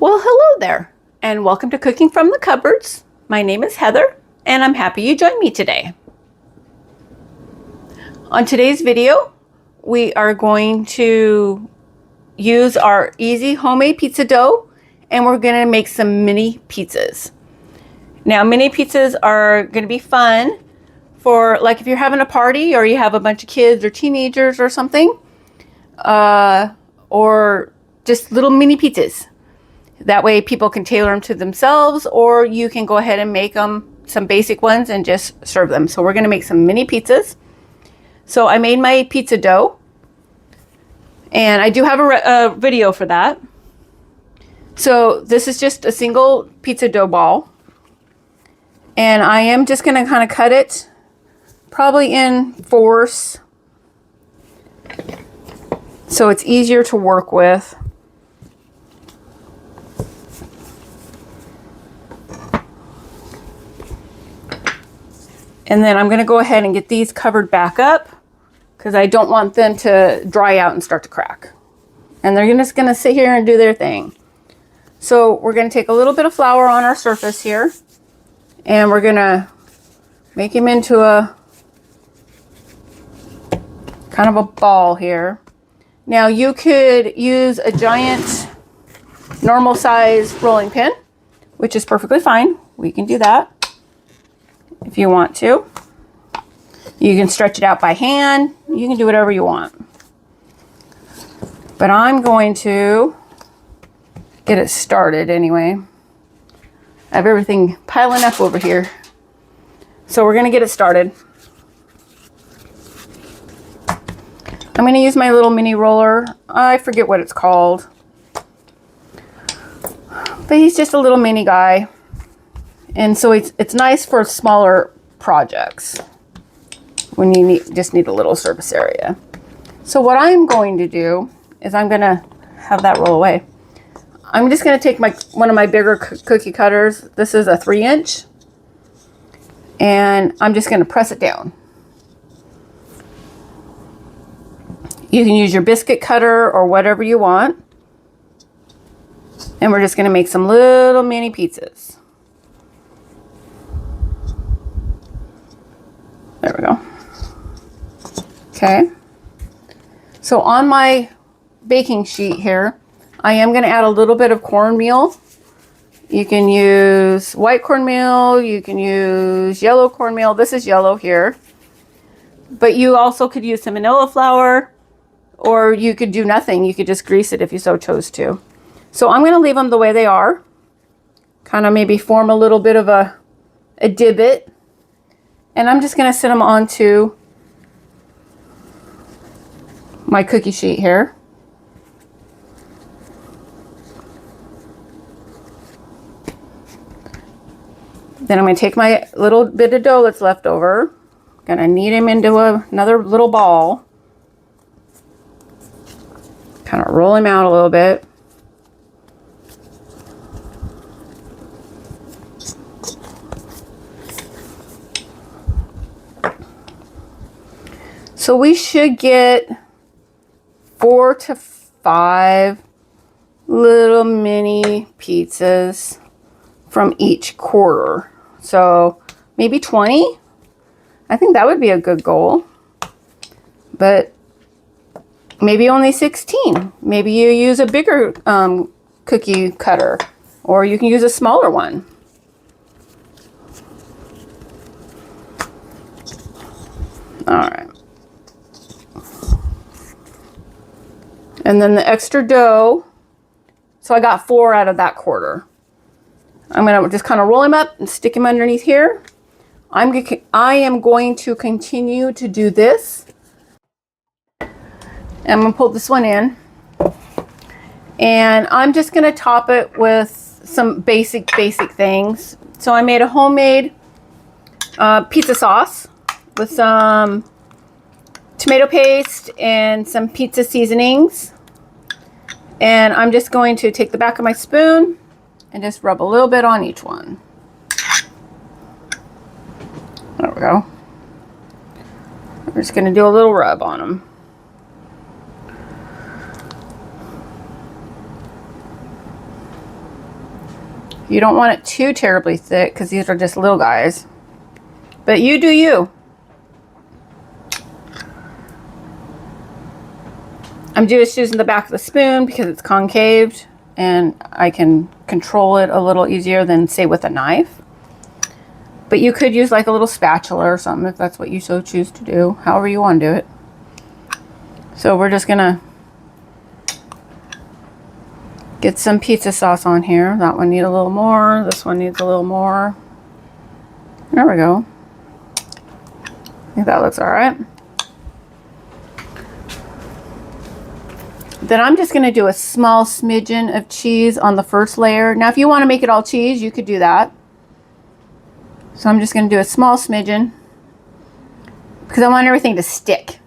Well, hello there, and welcome to Cooking from the Cupboards. My name is Heather, and I'm happy you joined me today. On today's video, we are going to use our easy homemade pizza dough, and we're going to make some mini pizzas. Now, mini pizzas are going to be fun for, like, if you're having a party or you have a bunch of kids or teenagers or something, or just little mini pizzas. That way people can tailor them to themselves, or you can go ahead and make them some basic ones and just serve them. So we're going to make some mini pizzas. So I made my pizza dough, and I do have a video for that. So this is just a single pizza dough ball, and I am just going to kind of cut it probably in fourths so it's easier to work with. And then I'm going to go ahead and get these covered back up because I don't want them to dry out and start to crack. And they're just going to sit here and do their thing. So we're going to take a little bit of flour on our surface here, and we're going to make them into a kind of a ball here. Now you could use a giant normal size rolling pin, which is perfectly fine. We can do that if you want to. You can stretch it out by hand. You can do whatever you want. But I'm going to get it started anyway. I have everything piling up over here. So we're going to get it started. I'm going to use my little mini roller. I forget what it's called. But he's just a little mini guy. And so it's nice for smaller projects when you just need a little surface area. So what I'm going to do is I'm going to have that roll away. I'm just going to take one of my bigger cookie cutters. This is a 3-inch. And I'm just going to press it down. You can use your biscuit cutter or whatever you want. And we're just going to make some little mini pizzas. There we go. Okay. So on my baking sheet here, I am going to add a little bit of cornmeal. You can use white cornmeal. You can use yellow cornmeal. This is yellow here. But you also could use some vanilla flour, or you could do nothing. You could just grease it if you so chose to. So I'm going to leave them the way they are. Kind of maybe form a little bit of a divot. And I'm just going to sit them onto my cookie sheet here. Then I'm going to take my little bit of dough that's left over. I'm going to knead them into another little ball. Kind of roll them out a little bit. So we should get 4 to 5 little mini pizzas from each quarter. So maybe 20. I think that would be a good goal. But maybe only 16. Maybe you use a bigger cookie cutter, or you can use a smaller one. All right. And then the extra dough, so I got 4 out of that quarter. I'm going to just kind of roll him up and stick him underneath here. I am going to continue to do this. I'm going to pull this one in. And I'm just going to top it with some basic things. So I made a homemade pizza sauce with some tomato paste and some pizza seasonings. And I'm just going to take the back of my spoon and just rub a little bit on each one. There we go. I'm just going to do a little rub on them. You don't want it too terribly thick because these are just little guys. But you do you. I'm just using the back of the spoon because it's concaved and I can control it a little easier than, say, with a knife. But you could use like a little spatula or something if that's what you so choose to do, however you want to do it. So we're just gonna get some pizza sauce on here. That one needs a little more. This one needs a little more. There we go. I think that looks all right. Then I'm just going to do a small smidgen of cheese on the first layer. Now, if you want to make it all cheese, you could do that. So I'm just going to do a small smidgen because I want everything to stick.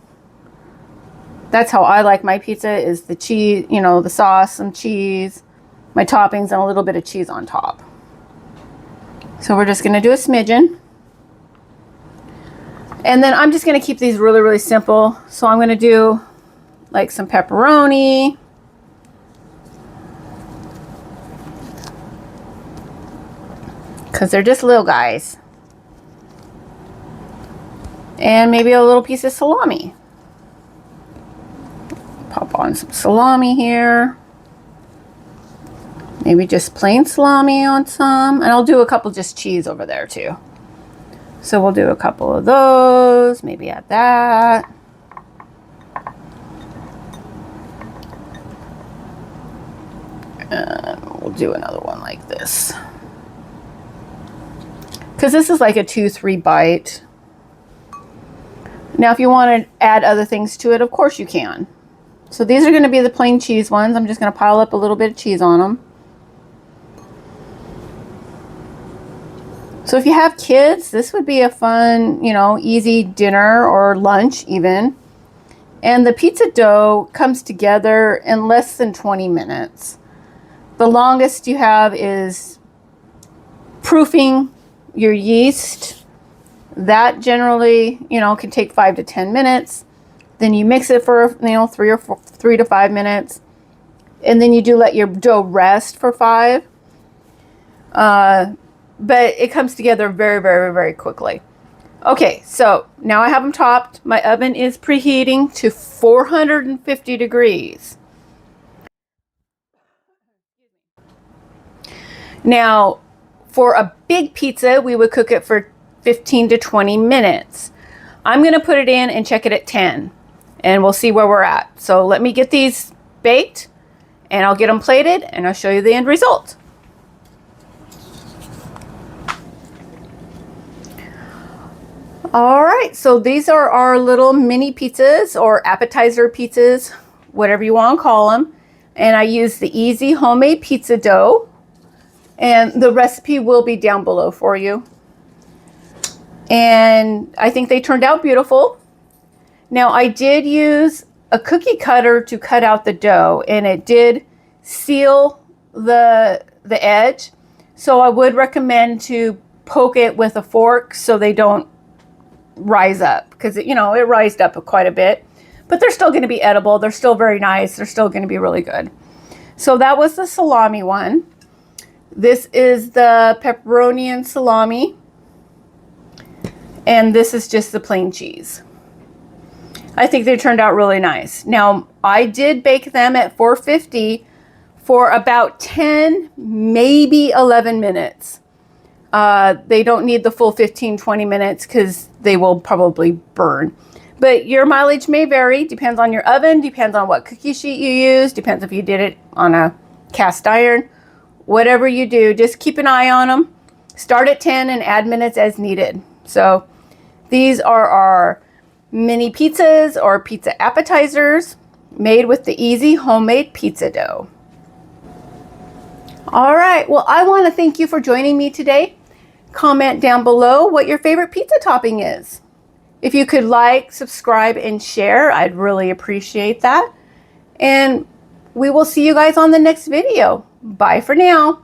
That's how I like my pizza, is the cheese, you know, the sauce, some cheese, my toppings, and a little bit of cheese on top. So we're just going to do a smidgen. And then I'm just going to keep these really, really simple. So I'm going to do like some pepperoni. Because they're just little guys. And maybe a little piece of salami. Pop on some salami here. Maybe just plain salami on some. And I'll do a couple just cheese over there too. So we'll do a couple of those. Maybe add that. And we'll do another one like this. Because this is like a 2-3 bite. Now if you want to add other things to it, of course you can. So these are going to be the plain cheese ones. I'm just going to pile up a little bit of cheese on them. So if you have kids, this would be a fun, you know, easy dinner or lunch even. And the pizza dough comes together in less than 20 minutes. The longest you have is proofing your yeast. That generally, you know, can take 5 to 10 minutes. Then you mix it for, you know, 3 to 5 minutes. And then you do let your dough rest for 5. But it comes together very, very, very quickly. Okay, so now I have them topped. My oven is preheating to 450 degrees. Now, for a big pizza, we would cook it for 15 to 20 minutes. I'm going to put it in and check it at 10, and we'll see where we're at. So let me get these baked, and I'll get them plated, and I'll show you the end result. All right, so these are our little mini pizzas or appetizer pizzas, whatever you want to call them. And I use the easy homemade pizza dough. And the recipe will be down below for you. And I think they turned out beautiful. Now I did use a cookie cutter to cut out the dough, and it did seal the edge. So I would recommend to poke it with a fork so they don't rise up, because you know, it rised up quite a bit. But they're still going to be edible. They're still very nice. They're still going to be really good. So that was the salami one. This is the pepperoni and salami. And this is just the plain cheese. I think they turned out really nice. Now, I did bake them at 450 for about 10, maybe 11 minutes. They don't need the full 15, 20 minutes because they will probably burn. But your mileage may vary. Depends on your oven, depends on what cookie sheet you use, depends if you did it on a cast iron. Whatever you do, just keep an eye on them. Start at 10 and add minutes as needed. So these are our mini pizzas or pizza appetizers made with the easy homemade pizza dough. All right, well, I want to thank you for joining me today. Comment down below what your favorite pizza topping is. If you could like, subscribe, and share, I'd really appreciate that. And we will see you guys on the next video. Bye for now.